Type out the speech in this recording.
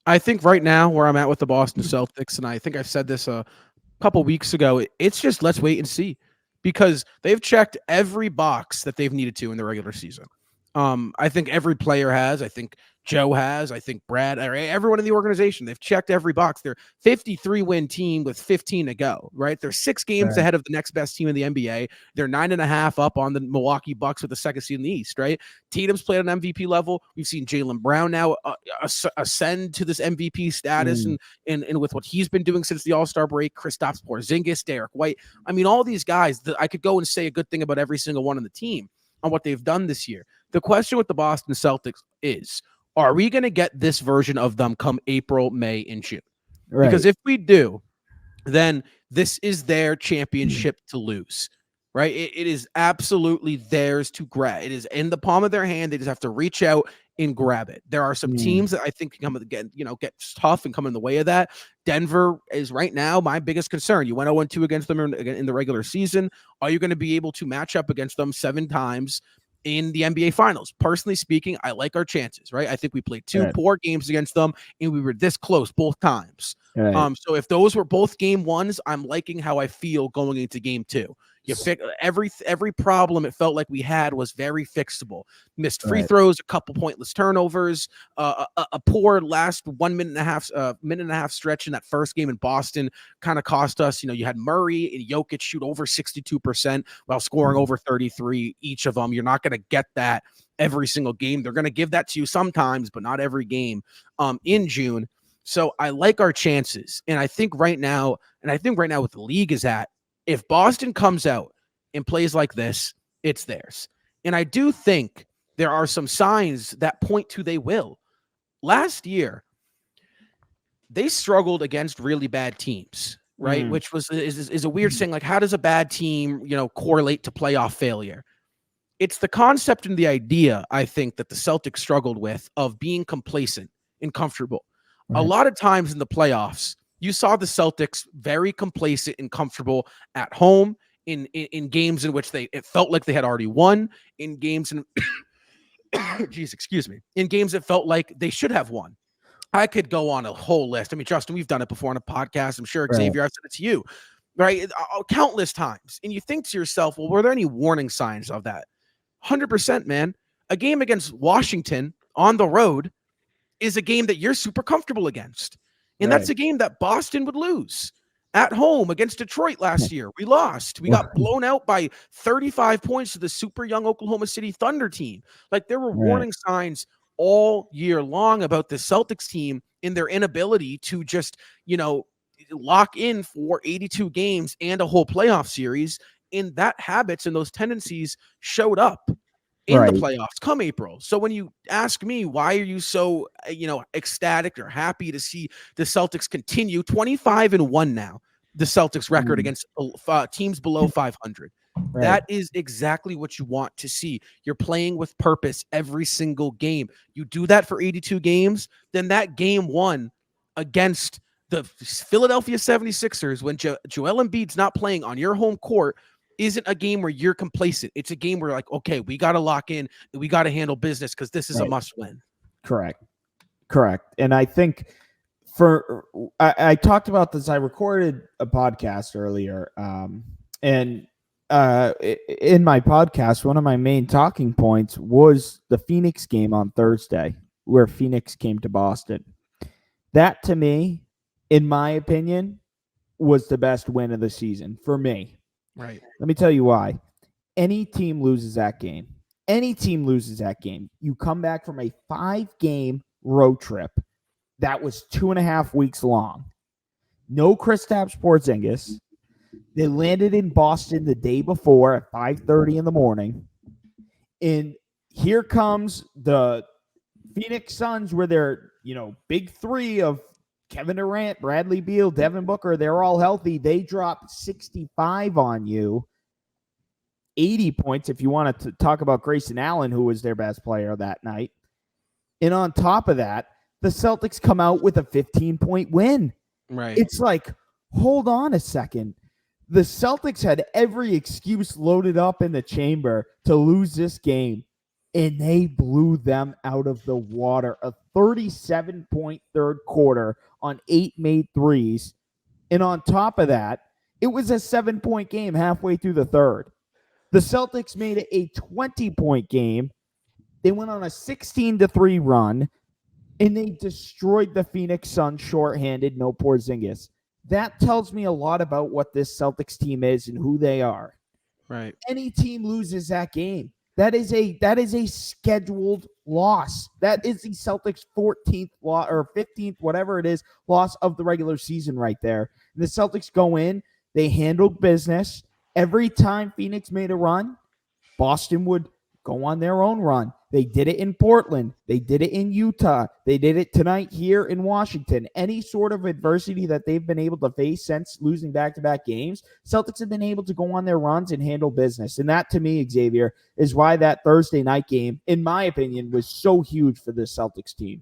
I think right now where I'm at with the Boston Celtics, and I think I've said this a couple weeks ago, it's just let's wait and see because they've checked every box that they've needed to in the regular season. I think every player has. I think Joe has. I think Brad, everyone in the organization, they've checked every box. They're 53-win team with 15 to go, right? They're 6 games Right. ahead of the next best team in the NBA. They're 9.5 up on the Milwaukee Bucks with the second seed in the East, right? Tatum's played on MVP level. We've seen Jaylen Brown now ascend to this MVP status, Mm. and with what he's been doing since the All-Star break, Kristaps Porzingis, Derek White. I mean, all these guys that I could go and say a good thing about every single one on the team on what they've done this year. The question with the Boston Celtics is, are we going to get this version of them come April, May, and June? Right. Because if we do, then this is their championship to lose, right? It is absolutely theirs to grab. It is in the palm of their hand. They just have to reach out and grab it. There are some teams that I think can come again, get tough and come in the way of that. Denver is right now my biggest concern. You went 0-2 against them in the regular season. Are you going to be able to match up against them 7 times in the NBA Finals? Personally speaking, I like our chances, right? I think we played 2 Right. poor games against them, and we were this close both times. Right. So if those were both game ones, I'm liking how I feel going into game 2. You fix every problem it felt like we had was very fixable. Missed free throws, a couple pointless turnovers, a poor last 1 minute and a half stretch in that first game in Boston kind of cost us. You had Murray and Jokic shoot over 62% while scoring over 33 each of them. You're not going to get that every single game. They're going to give that to you sometimes, but not every game in June. So I like our chances. And I think right now what the league is at, if Boston comes out and plays like this, it's theirs. And I do think there are some signs that point to they will. Last year, they struggled against really bad teams, right? Which is a weird thing. Like, how does a bad team, correlate to playoff failure? It's the concept and the idea, I think, that the Celtics struggled with of being complacent and comfortable. Right. A lot of times in the playoffs, you saw the Celtics very complacent and comfortable at home in games in which it felt like they had already won, in games in in games that felt like they should have won. I could go on a whole list. I mean, Justin, we've done it before on a podcast. I'm sure Xavier, I've said it to you, right? Countless times. And you think to yourself, well, were there any warning signs of that? 100%, man. A game against Washington on the road is a game that you're super comfortable against. And that's a game that Boston would lose. At home against Detroit last year, we lost. We got blown out by 35 points to the super young Oklahoma City Thunder team. Like, there were warning signs all year long about the Celtics team in their inability to just, lock in for 82 games and a whole playoff series. And that habits and those tendencies showed up in the playoffs come April. So when you ask me, why are you so, ecstatic or happy to see the Celtics continue 25-1 now, the Celtics record against teams below 500? That is exactly what you want to see. You're playing with purpose every single game. You do that for 82 games, then that game 1 against the Philadelphia 76ers, when Joel Embiid's not playing on your home court, isn't a game where you're complacent. It's a game where, like, okay, we got to lock in and we got to handle business because this is a must win. Correct. And I think I talked about this. I recorded a podcast earlier. And in my podcast, one of my main talking points was the Phoenix game on Thursday, where Phoenix came to Boston. That, to me, in my opinion, was the best win of the season for me. Right. Let me tell you why. Any team loses that game. You come back from a 5-game road trip that was 2.5 weeks long. No Kristaps Porzingis. They landed in Boston the day before at 5:30 in the morning. And here comes the Phoenix Suns, where their, big three of Kevin Durant, Bradley Beal, Devin Booker, they're all healthy. They dropped 65 on you. 80 points if you want to talk about Grayson Allen, who was their best player that night. And on top of that, the Celtics come out with a 15-point win. Right. It's like, hold on a second. The Celtics had every excuse loaded up in the chamber to lose this game. and they blew them out of the water. A 37-point third quarter on 8 made threes. And on top of that, it was a 7-point game halfway through the third. The Celtics made it a 20-point game. They went on a 16-3 run, and they destroyed the Phoenix Suns shorthanded, no Porzingis. That tells me a lot about what this Celtics team is and who they are. Right. Any team loses that game. That is a scheduled loss. That is the Celtics' 14th loss or 15th, whatever it is, loss of the regular season right there. And the Celtics go in, they handled business. Every time Phoenix made a run, Boston would go on their own run. They did it in Portland. They did it in Utah. They did it tonight here in Washington. Any sort of adversity that they've been able to face since losing back-to-back games, Celtics have been able to go on their runs and handle business. And that, to me, Xavier, is why that Thursday night game, in my opinion, was so huge for this Celtics team.